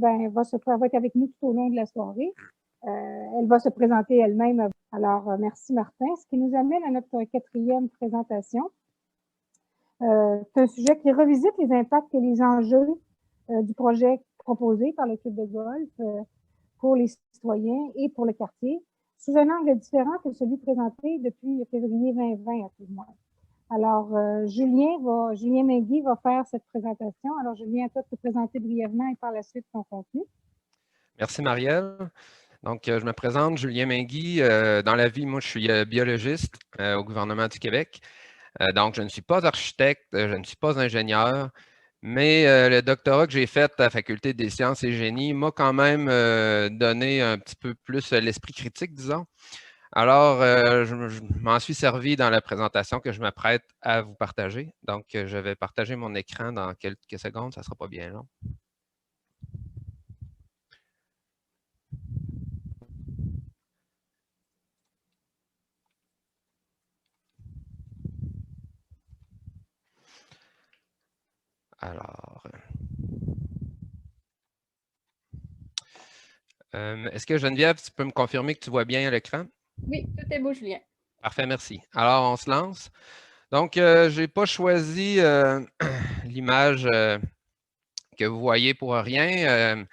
ben, va être avec nous tout au long de la soirée. Elle va se présenter elle-même. Alors, merci Martin. Ce qui nous amène à notre quatrième présentation. C'est un sujet qui revisite les impacts et les enjeux du projet proposé par le club de golf pour les citoyens et pour le quartier, sous un angle différent que celui présenté depuis février 2020 à tout le moins. Alors, Julien Mainguy va faire cette présentation. Alors, Julien, à toi de te présenter brièvement et par la suite ton contenu. Merci, Marielle. Donc, je me présente, Julien Mainguy. Dans la vie, moi, je suis biologiste au gouvernement du Québec. Donc, je ne suis pas architecte, je ne suis pas ingénieur, mais le doctorat que j'ai fait à la Faculté des sciences et génie m'a quand même donné un petit peu plus l'esprit critique, disons. Alors, je m'en suis servi dans la présentation que je m'apprête à vous partager. Donc, je vais partager mon écran dans quelques secondes, ça ne sera pas bien long. Alors, est-ce que Geneviève, tu peux me confirmer que tu vois bien l'écran? Oui, tout est beau, Julien. Parfait, merci. Alors, on se lance. Donc, je n'ai pas choisi l'image que vous voyez pour rien.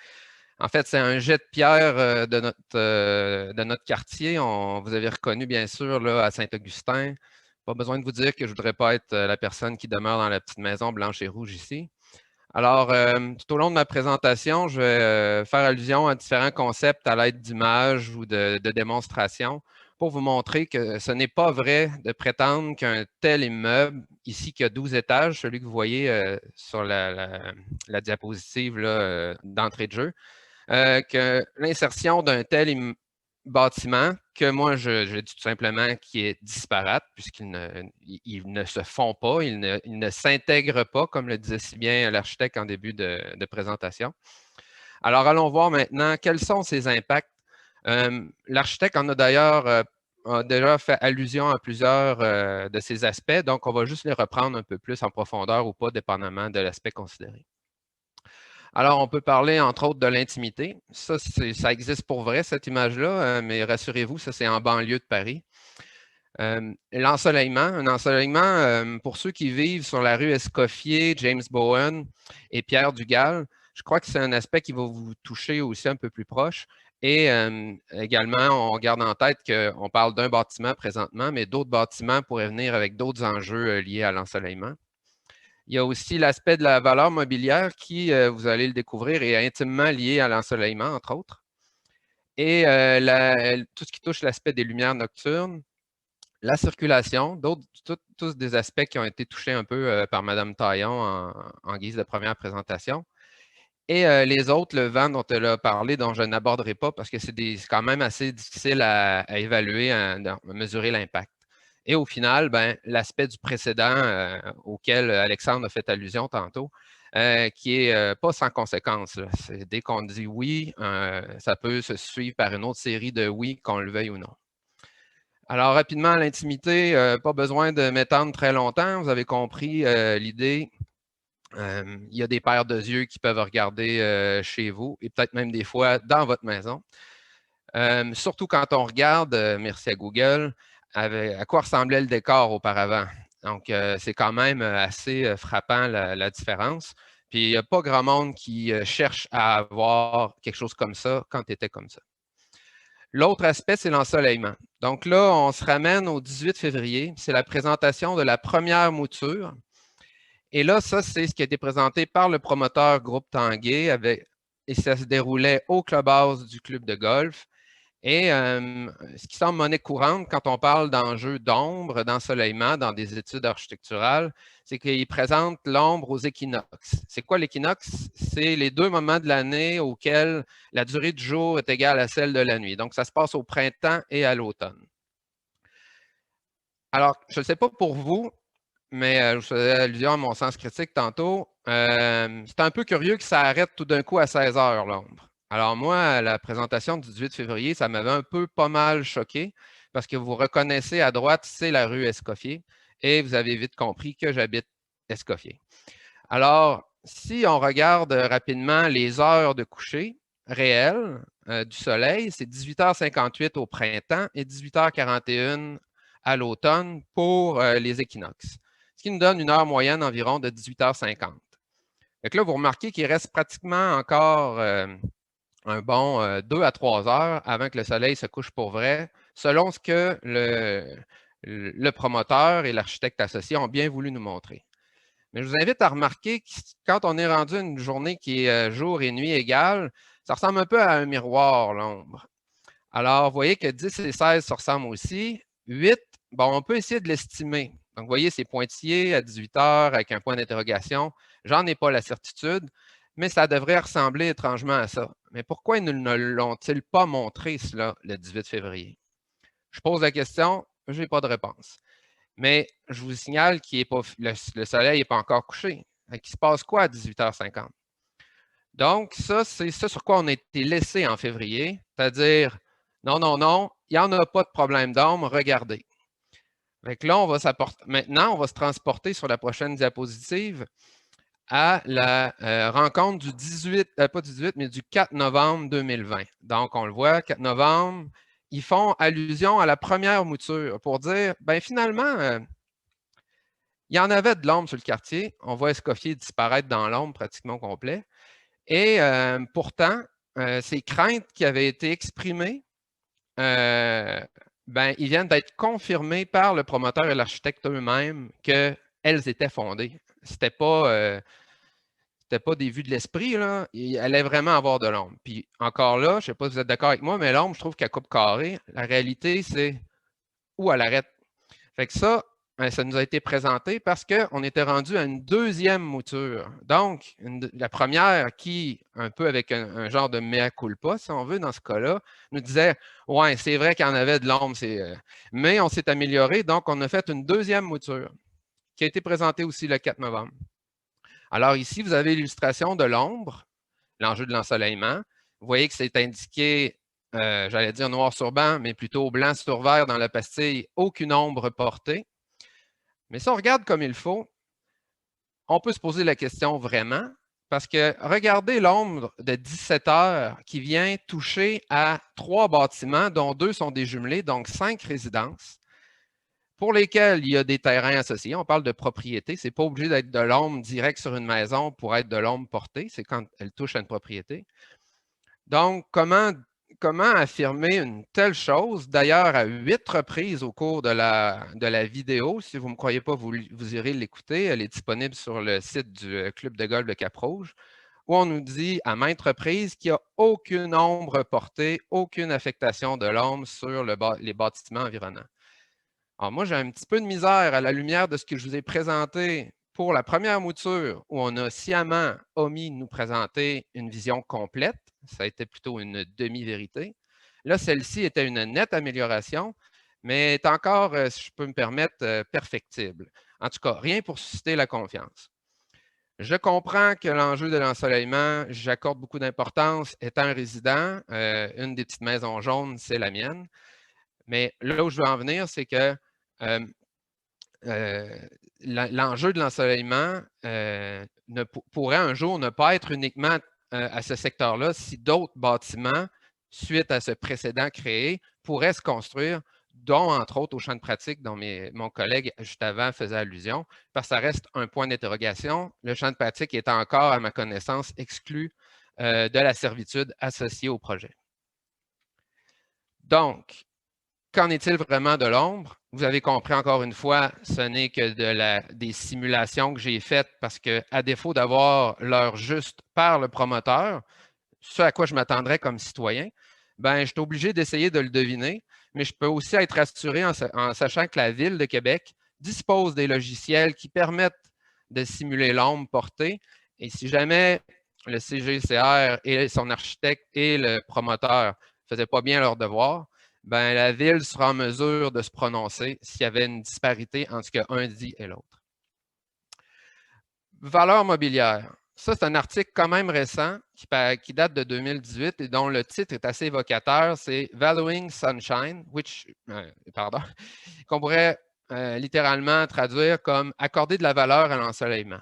En fait, c'est un jet de pierre de notre quartier. Vous avez reconnu, bien sûr, là, à Saint-Augustin. Pas besoin de vous dire que je ne voudrais pas être la personne qui demeure dans la petite maison blanche et rouge ici. Alors, tout au long de ma présentation, je vais faire allusion à différents concepts à l'aide d'images ou de démonstrations pour vous montrer que ce n'est pas vrai de prétendre qu'un tel immeuble, ici qui a 12 étages, celui que vous voyez sur la diapositive d'entrée de jeu, que l'insertion d'un tel bâtiment, que moi je dis tout simplement qui est disparate, puisqu'ils ne se font pas, ils ne s'intègrent pas, comme le disait si bien l'architecte en début de présentation. Alors, allons voir maintenant quels sont ces impacts. L'architecte en a d'ailleurs déjà fait allusion à plusieurs de ces aspects, donc on va juste les reprendre un peu plus en profondeur ou pas, dépendamment de l'aspect considéré. Alors, on peut parler, entre autres, de l'intimité. Ça existe pour vrai, cette image-là, mais rassurez-vous, ça, c'est en banlieue de Paris. L'ensoleillement, un ensoleillement, pour ceux qui vivent sur la rue Escoffier, James Bowen et Pierre Dugal, je crois que c'est un aspect qui va vous toucher aussi un peu plus proche. Et également, on garde en tête qu'on parle d'un bâtiment présentement, mais d'autres bâtiments pourraient venir avec d'autres enjeux liés à l'ensoleillement. Il y a aussi l'aspect de la valeur mobilière qui, vous allez le découvrir, est intimement lié à l'ensoleillement, entre autres. Et tout ce qui touche l'aspect des lumières nocturnes, la circulation, tous des aspects qui ont été touchés un peu par Mme Taillon en guise de première présentation. Et les autres, le vent dont elle a parlé, dont je n'aborderai pas parce que c'est quand même assez difficile à évaluer, à mesurer l'impact. Et au final, ben, l'aspect du précédent auquel Alexandre a fait allusion tantôt, qui n'est pas sans conséquence. Dès qu'on dit oui, ça peut se suivre par une autre série de oui, qu'on le veuille ou non. Alors, rapidement, l'intimité, pas besoin de m'étendre très longtemps. Vous avez compris l'idée. Il y a des paires de yeux qui peuvent regarder chez vous et peut-être même des fois dans votre maison. Surtout quand on regarde, merci à Google, à quoi ressemblait le décor auparavant. Donc, c'est quand même assez frappant la différence. Puis, il n'y a pas grand monde qui cherche à avoir quelque chose comme ça quand tu étais comme ça. L'autre aspect, c'est l'ensoleillement. Donc là, on se ramène au 18 février. C'est la présentation de la première mouture. Et là, ça, c'est ce qui a été présenté par le promoteur Groupe Tanguay et ça se déroulait au clubhouse du club de golf. Et ce qui semble monnaie courante quand on parle d'enjeux d'ombre, d'ensoleillement dans des études architecturales, c'est qu'il présente l'ombre aux équinoxes. C'est quoi l'équinoxe? C'est les 2 moments de l'année auxquels la durée du jour est égale à celle de la nuit. Donc, ça se passe au printemps et à l'automne. Alors, je ne sais pas pour vous, mais je faisais allusion à mon sens critique tantôt. C'est un peu curieux que ça arrête tout d'un coup à 16 heures, l'ombre. Alors moi, la présentation du 18 février, ça m'avait un peu pas mal choqué parce que vous reconnaissez à droite, c'est la rue Escoffier et vous avez vite compris que j'habite Escoffier. Alors, si on regarde rapidement les heures de coucher réelles du soleil, c'est 18h58 au printemps et 18h41 à l'automne pour les équinoxes, ce qui nous donne une heure moyenne environ de 18h50. Donc là, vous remarquez qu'il reste pratiquement encore un bon 2 à 3 heures avant que le soleil se couche pour vrai, selon ce que le promoteur et l'architecte associé ont bien voulu nous montrer. Mais je vous invite à remarquer que quand on est rendu à une journée qui est jour et nuit égale, ça ressemble un peu à un miroir, l'ombre. Alors, vous voyez que 10 et 16 se ressemblent aussi. 8, bon, on peut essayer de l'estimer. Donc, vous voyez, c'est pointillé à 18 heures avec un point d'interrogation. J'en ai pas la certitude, mais ça devrait ressembler étrangement à ça. Mais pourquoi ils ne l'ont-ils pas montré, cela, le 18 février? Je pose la question, je n'ai pas de réponse. Mais je vous signale que le soleil n'est pas encore couché. Il se passe quoi à 18h50? Donc, ça, c'est ça sur quoi on a été laissé en février, c'est-à-dire, non, non, non, il n'y en a pas de problème d'ombre, regardez. Fait là, maintenant, on va se transporter sur la prochaine diapositive à la rencontre du 18, pas du 18, mais du 4 novembre 2020. Donc, on le voit, 4 novembre, ils font allusion à la première mouture pour dire, ben finalement, il y en avait de l'ombre sur le quartier. On voit Escoffier disparaître dans l'ombre pratiquement au complet. Et pourtant, ces craintes qui avaient été exprimées, ils viennent d'être confirmées par le promoteur et l'architecte eux-mêmes qu'elles étaient fondées. Ce n'était pas des vues de l'esprit, là. Il allait vraiment avoir de l'ombre. Puis encore là, je ne sais pas si vous êtes d'accord avec moi, mais l'ombre, je trouve qu'elle coupe carré. La réalité, c'est où elle arrête. Fait que ça nous a été présenté parce qu'on était rendu à une deuxième mouture. Donc, la première qui, un peu avec un genre de mea culpa, si on veut, dans ce cas-là, nous disait « Ouais, c'est vrai qu'il y en avait de l'ombre, mais on s'est amélioré, donc on a fait une deuxième mouture qui a été présentée aussi le 4 novembre. » Alors ici, vous avez l'illustration de l'ombre, l'enjeu de l'ensoleillement. Vous voyez que c'est indiqué, j'allais dire noir sur blanc, mais plutôt blanc sur vert dans la pastille, aucune ombre portée. Mais si on regarde comme il faut, on peut se poser la question vraiment, parce que regardez l'ombre de 17 heures qui vient toucher à 3 bâtiments, dont 2 sont des jumelés, donc 5 résidences, pour lesquelles il y a des terrains associés. On parle de propriété. Ce n'est pas obligé d'être de l'ombre direct sur une maison pour être de l'ombre portée. C'est quand elle touche à une propriété. Donc, comment affirmer une telle chose? D'ailleurs, à 8 reprises au cours de la vidéo, si vous ne me croyez pas, vous irez l'écouter. Elle est disponible sur le site du Club de golf de Cap-Rouge, où on nous dit à maintes reprises qu'il n'y a aucune ombre portée, aucune affectation de l'ombre sur les bâtiments environnants. Alors moi, j'ai un petit peu de misère à la lumière de ce que je vous ai présenté pour la première mouture, où on a sciemment omis de nous présenter une vision complète. Ça a été plutôt une demi-vérité. Là, celle-ci était une nette amélioration, mais est encore, si je peux me permettre, perfectible. En tout cas, rien pour susciter la confiance. Je comprends que l'enjeu de l'ensoleillement, j'accorde beaucoup d'importance. Étant un résident, une des petites maisons jaunes, c'est la mienne. Mais là où je veux en venir, c'est que l'enjeu de l'ensoleillement pourrait un jour ne pas être uniquement à ce secteur-là si d'autres bâtiments, suite à ce précédent créé, pourraient se construire, dont entre autres au champ de pratique dont mon collègue juste avant faisait allusion, parce que ça reste un point d'interrogation. Le champ de pratique est encore, à ma connaissance, exclu de la servitude associée au projet. Donc, qu'en est-il vraiment de l'ombre? Vous avez compris encore une fois, ce n'est que des simulations que j'ai faites parce qu'à défaut d'avoir l'heure juste par le promoteur, ce à quoi je m'attendrais comme citoyen, je suis obligé d'essayer de le deviner, mais je peux aussi être rassuré en sachant que la Ville de Québec dispose des logiciels qui permettent de simuler l'ombre portée. Et si jamais le CGCR et son architecte et le promoteur ne faisaient pas bien leur devoir, la Ville sera en mesure de se prononcer s'il y avait une disparité entre ce qu'un dit et l'autre. Valeur mobilière. Ça, c'est un article quand même récent qui date de 2018 et dont le titre est assez évocateur. C'est « Valuing Sunshine », qu'on pourrait littéralement traduire comme « accorder de la valeur à l'ensoleillement ».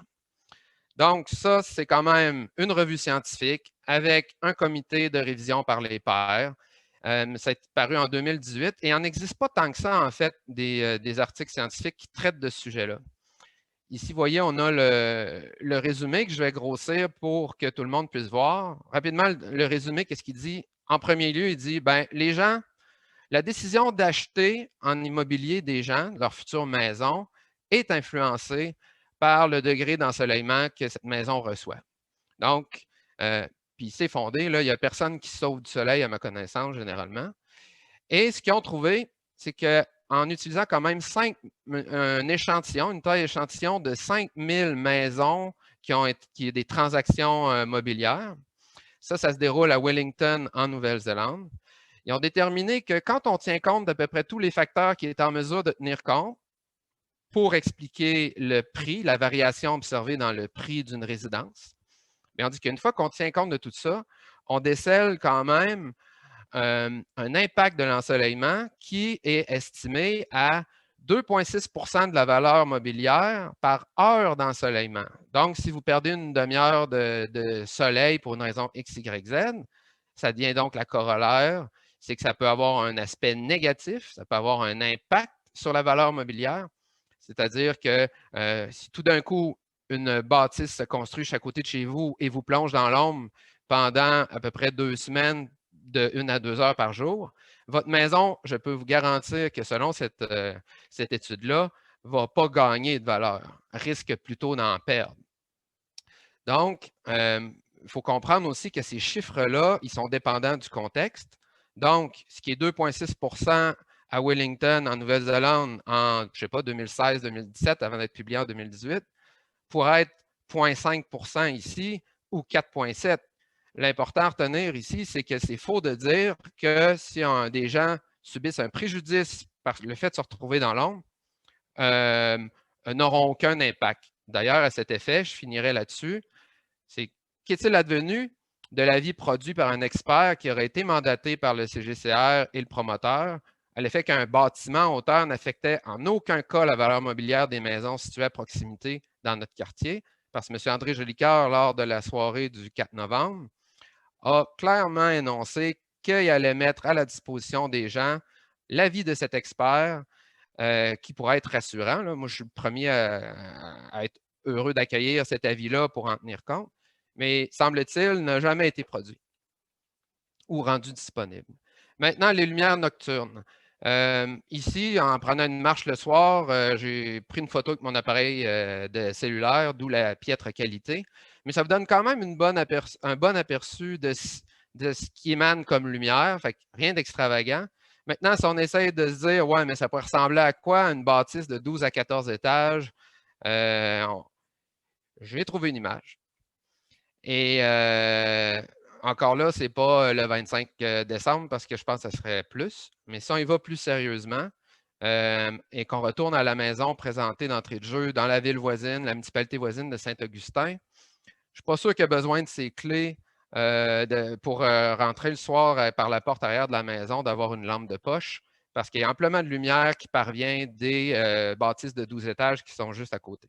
Donc, ça, c'est quand même une revue scientifique avec un comité de révision par les pairs. Ça a été paru en 2018 et il n'en existe pas tant que ça, en fait, des articles scientifiques qui traitent de ce sujet-là. Ici, vous voyez, on a le résumé que je vais grossir pour que tout le monde puisse voir. Rapidement, le résumé, qu'est-ce qu'il dit? En premier lieu, il dit, ben, les gens, la décision d'acheter en immobilier des gens, leur future maison, est influencée par le degré d'ensoleillement que cette maison reçoit. Donc, puis c'est fondé, là, il n'y a personne qui sauve du soleil à ma connaissance, généralement. Et ce qu'ils ont trouvé, c'est qu'en utilisant quand même un échantillon, une taille échantillon de 5000 maisons qui ont des transactions mobilières, ça se déroule à Wellington, en Nouvelle-Zélande. Ils ont déterminé que quand on tient compte d'à peu près tous les facteurs qui est en mesure de tenir compte pour expliquer le prix, la variation observée dans le prix d'une résidence, mais on dit qu'une fois qu'on tient compte de tout ça, on décèle quand même un impact de l'ensoleillement qui est estimé à 2,6 de la valeur mobilière par heure d'ensoleillement. Donc, si vous perdez une demi-heure de soleil pour une raison X, Y, Z, ça devient donc la corollaire, c'est que ça peut avoir un aspect négatif, ça peut avoir un impact sur la valeur mobilière. C'est-à-dire que si tout d'un coup, une bâtisse se construit à côté de chez vous et vous plonge dans l'ombre pendant à peu près 2 semaines, de 1 à 2 heures par jour, votre maison, je peux vous garantir que selon cette étude-là, ne va pas gagner de valeur, risque plutôt d'en perdre. Donc, il faut comprendre aussi que ces chiffres-là, ils sont dépendants du contexte. Donc, ce qui est 2,6 à Wellington, en Nouvelle-Zélande, en, je ne sais pas, 2016-2017, avant d'être publié en 2018, pourrait être 0,5 ici ou 4,7. L'important à retenir ici, c'est que c'est faux de dire que si des gens subissent un préjudice par le fait de se retrouver dans l'ombre, n'auront aucun impact. D'ailleurs, à cet effet, je finirai là-dessus. C'est qu'est-il advenu de l'avis produit par un expert qui aurait été mandaté par le CGCR et le promoteur à l'effet qu'un bâtiment en hauteur n'affectait en aucun cas la valeur mobilière des maisons situées à proximité dans notre quartier, parce que M. André Jolicoeur, lors de la soirée du 4 novembre, a clairement énoncé qu'il allait mettre à la disposition des gens l'avis de cet expert qui pourrait être rassurant. Là. Moi, je suis le premier à être heureux d'accueillir cet avis-là pour en tenir compte, mais semble-t-il, n'a jamais été produit ou rendu disponible. Maintenant, les lumières nocturnes. Ici, en prenant une marche le soir, j'ai pris une photo avec mon appareil de cellulaire, d'où la piètre qualité, mais ça vous donne quand même un bon aperçu de ce qui émane comme lumière, fait que rien d'extravagant. Maintenant, si on essaie de se dire, ouais, mais ça pourrait ressembler à quoi une bâtisse de 12 à 14 étages, j'ai trouvé une image. Et encore là, ce n'est pas le 25 décembre parce que je pense que ce serait plus. Mais si on y va plus sérieusement et qu'on retourne à la maison présentée d'entrée de jeu dans la ville voisine, la municipalité voisine de Saint-Augustin, je ne suis pas sûr qu'il y a besoin de ces clés pour rentrer le soir par la porte arrière de la maison, d'avoir une lampe de poche parce qu'il y a amplement de lumière qui parvient des bâtisses de 12 étages qui sont juste à côté.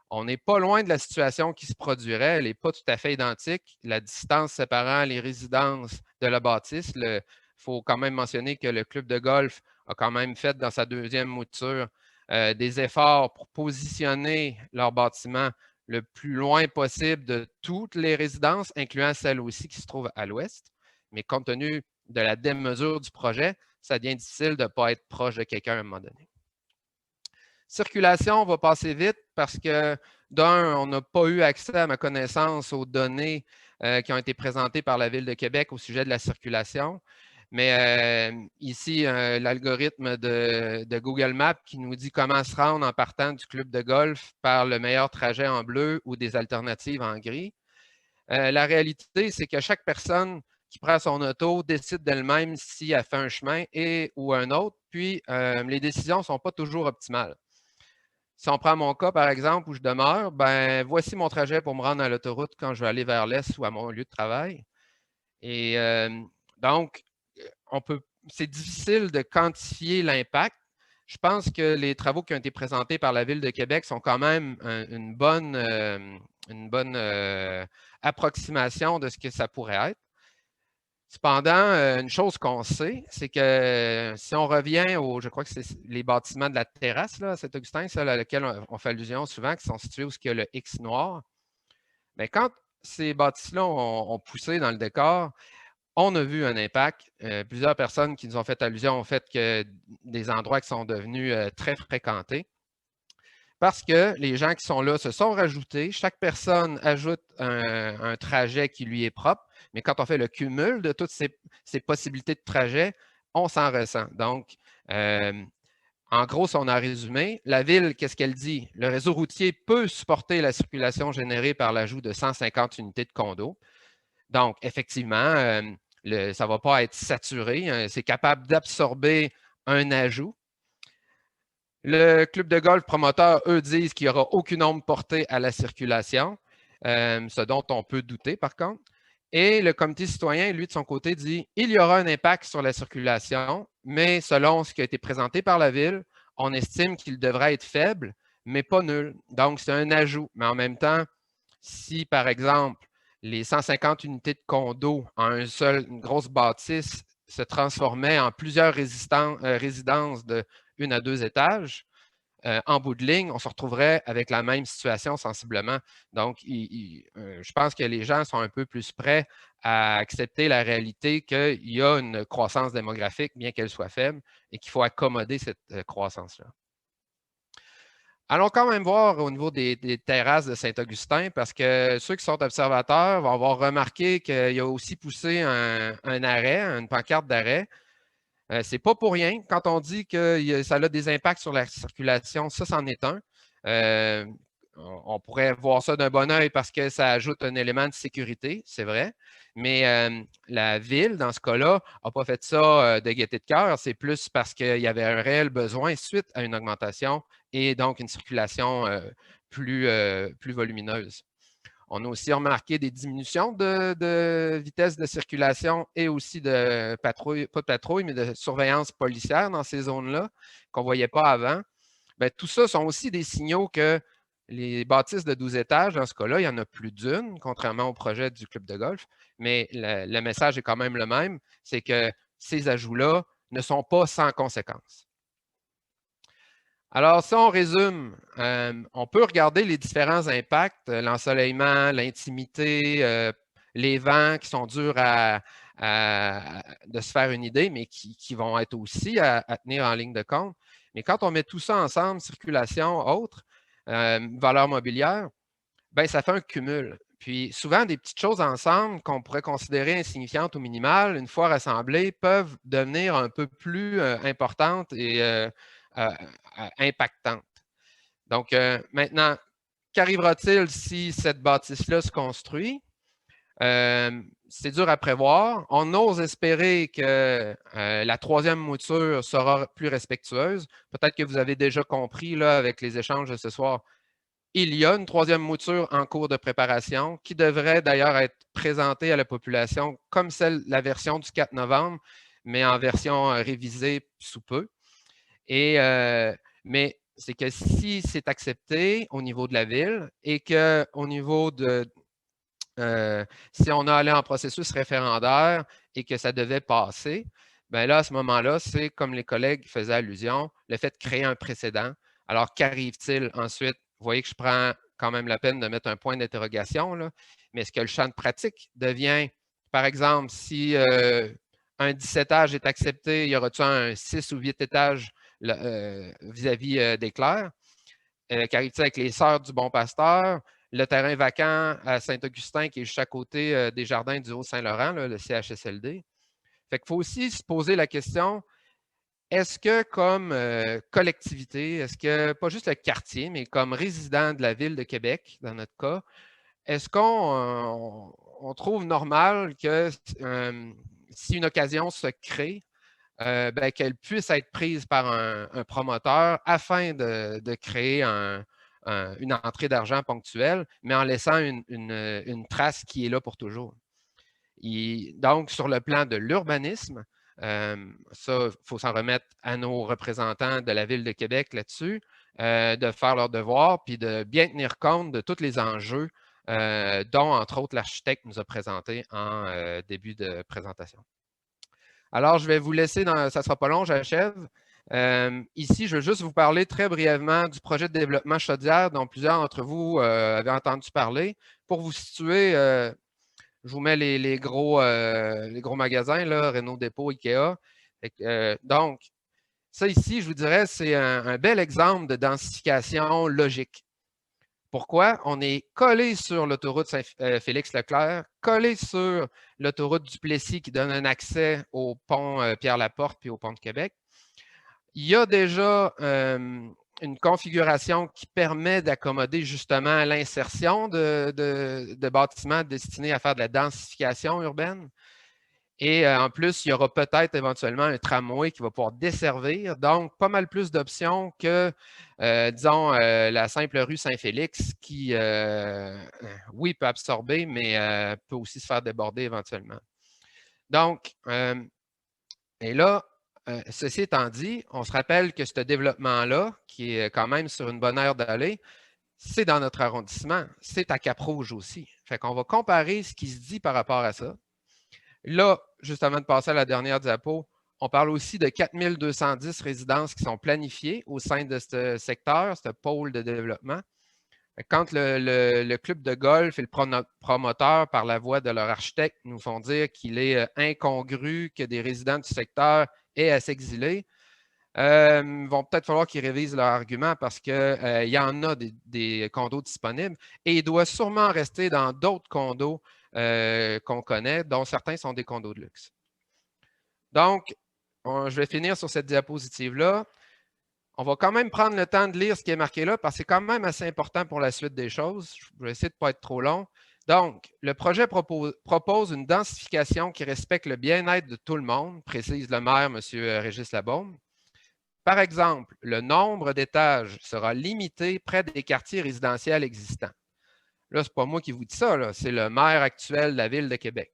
On n'est pas loin de la situation qui se produirait. Elle n'est pas tout à fait identique. La distance séparant les résidences de la bâtisse, il faut quand même mentionner que le club de golf a quand même fait dans sa deuxième mouture des efforts pour positionner leur bâtiment le plus loin possible de toutes les résidences, incluant celles aussi qui se trouvent à l'ouest. Mais compte tenu de la démesure du projet, ça devient difficile de ne pas être proche de quelqu'un à un moment donné. Circulation, on va passer vite parce que, d'un, on n'a pas eu accès, à ma connaissance, aux données qui ont été présentées par la Ville de Québec au sujet de la circulation. Mais ici, l'algorithme de Google Maps qui nous dit comment se rendre en partant du club de golf par le meilleur trajet en bleu ou des alternatives en gris. La réalité, c'est que chaque personne qui prend son auto décide d'elle-même si elle fait un chemin ou un autre, puis les décisions ne sont pas toujours optimales. Si on prend mon cas, par exemple, où je demeure, ben voici mon trajet pour me rendre à l'autoroute quand je vais aller vers l'est ou à mon lieu de travail. Et donc, c'est difficile de quantifier l'impact. Je pense que les travaux qui ont été présentés par la Ville de Québec sont quand même une bonne approximation de ce que ça pourrait être. Cependant, une chose qu'on sait, c'est que si on revient je crois que c'est les bâtiments de la terrasse là, à Saint-Augustin, ceux à laquelle on fait allusion souvent, qui sont situés où il y a le X noir, bien, quand ces bâtisses-là ont poussé dans le décor, on a vu un impact. Plusieurs personnes qui nous ont fait allusion au fait que des endroits qui sont devenus très fréquentés. Parce que les gens qui sont là se sont rajoutés. Chaque personne ajoute un trajet qui lui est propre. Mais quand on fait le cumul de toutes ces possibilités de trajet, on s'en ressent. Donc, en gros, si on a résumé, la ville, qu'est-ce qu'elle dit? Le réseau routier peut supporter la circulation générée par l'ajout de 150 unités de condos. Donc, effectivement, ça ne va pas être saturé. C'est capable d'absorber un ajout. Le club de golf promoteur, eux, disent qu'il n'y aura aucune ombre portée à la circulation, ce dont on peut douter par contre. Et le comité citoyen, lui, de son côté, dit qu'il y aura un impact sur la circulation, mais selon ce qui a été présenté par la ville, on estime qu'il devrait être faible, mais pas nul. Donc, c'est un ajout. Mais en même temps, si, par exemple, les 150 unités de condos en une grosse bâtisse se transformaient en plusieurs résidences de 1 à 2 étages, en bout de ligne, on se retrouverait avec la même situation sensiblement. Donc, je pense que les gens sont un peu plus prêts à accepter la réalité qu'il y a une croissance démographique, bien qu'elle soit faible, et qu'il faut accommoder cette croissance-là. Allons quand même voir au niveau des terrasses de Saint-Augustin, parce que ceux qui sont observateurs vont avoir remarqué qu'il y a aussi poussé un arrêt, une pancarte d'arrêt. Ce n'est pas pour rien. Quand on dit que ça a des impacts sur la circulation, ça, c'en est un. On pourrait voir ça d'un bon œil parce que ça ajoute un élément de sécurité, c'est vrai. Mais la ville, dans ce cas-là, n'a pas fait ça de gaieté de cœur. C'est plus parce qu'il y avait un réel besoin suite à une augmentation et donc une circulation plus volumineuse. On a aussi remarqué des diminutions de vitesse de circulation et aussi de patrouille, pas de patrouille, mais de surveillance policière dans ces zones-là qu'on ne voyait pas avant. Bien, tout ça sont aussi des signaux que les bâtisses de 12 étages, dans ce cas-là, il y en a plus d'une, contrairement au projet du club de golf, mais le message est quand même le même, c'est que ces ajouts-là ne sont pas sans conséquences. Alors, si on résume, on peut regarder les différents impacts, l'ensoleillement, l'intimité, les vents qui sont durs de se faire une idée, mais qui vont être aussi à tenir en ligne de compte. Mais quand on met tout ça ensemble, circulation, autres, valeur mobilière, bien, ça fait un cumul. Puis souvent, des petites choses ensemble qu'on pourrait considérer insignifiantes ou minimales, une fois rassemblées, peuvent devenir un peu plus importantes et impactantes. Donc, maintenant, qu'arrivera-t-il si cette bâtisse-là se construit? C'est dur à prévoir. On ose espérer que la troisième mouture sera plus respectueuse. Peut-être que vous avez déjà compris là, avec les échanges de ce soir, il y a une troisième mouture en cours de préparation qui devrait d'ailleurs être présentée à la population comme la version du 4 novembre, mais en version révisée sous peu. Mais c'est que si c'est accepté au niveau de la ville et qu'au niveau de si on a allé en processus référendaire et que ça devait passer, bien là, à ce moment-là, c'est comme les collègues faisaient allusion, le fait de créer un précédent. Alors, qu'arrive-t-il ensuite? Vous voyez que je prends quand même la peine de mettre un point d'interrogation, mais est-ce que le champ de pratique devient, par exemple, si un 17 étages est accepté, y aura-t-il un 6 ou 8 étages vis-à-vis des clercs? Qu'arrive-t-il avec les Sœurs du Bon Pasteur? Le terrain vacant à Saint-Augustin, qui est juste à côté des jardins du Haut-Saint-Laurent, le CHSLD. Fait qu'il faut aussi se poser la question, est-ce que comme collectivité, est-ce que, pas juste le quartier, mais comme résident de la ville de Québec, dans notre cas, est-ce qu'on trouve normal que si une occasion se crée, ben, qu'elle puisse être prise par un promoteur afin de créer une entrée d'argent ponctuelle, mais en laissant une trace qui est là pour toujours. Donc, sur le plan de l'urbanisme, ça, il faut s'en remettre à nos représentants de la Ville de Québec là-dessus, de faire leur devoir, puis de bien tenir compte de tous les enjeux dont, entre autres, l'architecte nous a présenté en début de présentation. Alors, je vais vous laisser, ça ne sera pas long, j'achève. Ici, je veux juste vous parler très brièvement du projet de développement Chaudière dont plusieurs d'entre vous avaient entendu parler. Pour vous situer, je vous mets les gros magasins, là, Renault Dépôt, Ikea. Donc, ça ici, je vous dirais, c'est un bel exemple de densification logique. Pourquoi? On est collé sur l'autoroute Félix-Leclerc, collé sur l'autoroute du Plessis qui donne un accès au pont Pierre-Laporte puis au pont de Québec. Il y a déjà une configuration qui permet d'accommoder justement l'insertion de bâtiments destinés à faire de la densification urbaine. Et en plus, il y aura peut-être éventuellement un tramway qui va pouvoir desservir. Donc, pas mal plus d'options que, disons, la simple rue Saint-Félix qui, oui, peut absorber, mais peut aussi se faire déborder éventuellement. Donc, et là, ceci étant dit, on se rappelle que ce développement-là, qui est quand même sur une bonne aire d'aller, c'est dans notre arrondissement, c'est à Cap-Rouge aussi. Fait qu'on va comparer ce qui se dit par rapport à ça. Là, juste avant de passer à la dernière diapo, on parle aussi de 4210 résidences qui sont planifiées au sein de ce secteur, ce pôle de développement. Quand le club de golf et le promoteur, par la voix de leur architecte, nous font dire qu'il est incongru que des résidents du secteur aient à s'exiler, il va peut-être falloir qu'ils révisent leur argument parce qu'il y en a des condos disponibles et il doit sûrement rester dans d'autres condos qu'on connaît, dont certains sont des condos de luxe. Donc, je vais finir sur cette diapositive-là. On va quand même prendre le temps de lire ce qui est marqué là parce que c'est quand même assez important pour la suite des choses. Je vais essayer de ne pas être trop long. Donc, le projet propose une densification qui respecte le bien-être de tout le monde, précise le maire, M. Régis Labaume. Par exemple, le nombre d'étages sera limité près des quartiers résidentiels existants. Là, ce n'est pas moi qui vous dis ça, c'est le maire actuel de la Ville de Québec.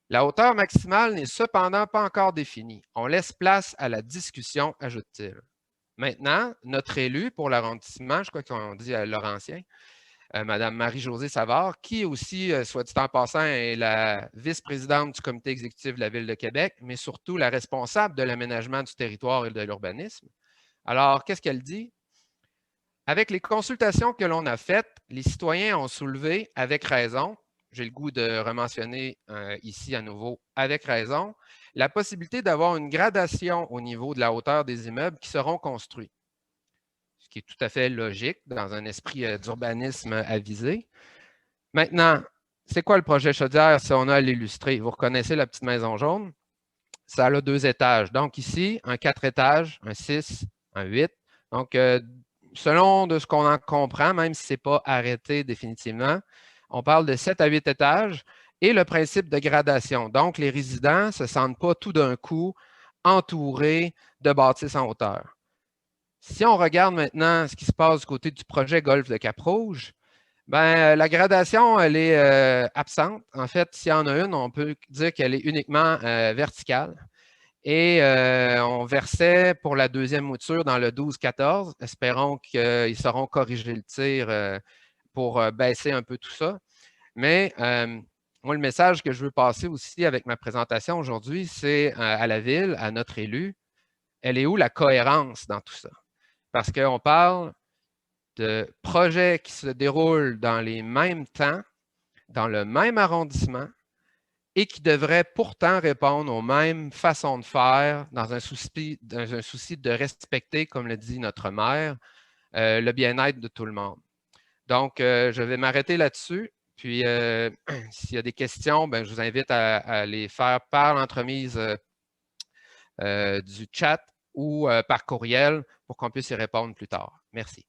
La hauteur maximale n'est cependant pas encore définie. On laisse place à la discussion, ajoute-t-il. Maintenant, notre élu pour l'arrondissement, je crois qu'on dit à Laurentien, Mme Marie-Josée Savard, qui aussi, soit dit en passant, est la vice-présidente du comité exécutif de la Ville de Québec, mais surtout la responsable de l'aménagement du territoire et de l'urbanisme. Alors, qu'est-ce qu'elle dit? Avec les consultations que l'on a faites, les citoyens ont soulevé, avec raison, j'ai le goût de rementionner ici à nouveau, avec raison, la possibilité d'avoir une gradation au niveau de la hauteur des immeubles qui seront construits. Ce qui est tout à fait logique dans un esprit d'urbanisme avisé. Maintenant, c'est quoi le projet Chaudière si on a à l'illustrer? Vous reconnaissez la petite maison jaune? Ça a 2 étages. Donc ici, un 4 étages, un 6, un 8. Donc, selon de ce qu'on en comprend, même si ce n'est pas arrêté définitivement, on parle de 7 à 8 étages et le principe de gradation. Donc, les résidents ne se sentent pas tout d'un coup entourés de bâtisses en hauteur. Si on regarde maintenant ce qui se passe du côté du projet Golf de Cap-Rouge, ben, la gradation, elle est absente. En fait, s'il y en a une, on peut dire qu'elle est uniquement verticale. Et on versait pour la deuxième mouture dans le 12-14. Espérons qu'ils sauront corriger le tir pour baisser un peu tout ça. Mais moi, le message que je veux passer aussi avec ma présentation aujourd'hui, c'est à la Ville, à notre élu, elle est où la cohérence dans tout ça? Parce qu'on parle de projets qui se déroulent dans les mêmes temps, dans le même arrondissement, et qui devraient pourtant répondre aux mêmes façons de faire dans un souci de respecter, comme le dit notre maire, le bien-être de tout le monde. Donc, je vais m'arrêter là-dessus. Puis, s'il y a des questions, ben, je vous invite à les faire par l'entremise du chat ou par courriel pour qu'on puisse y répondre plus tard. Merci.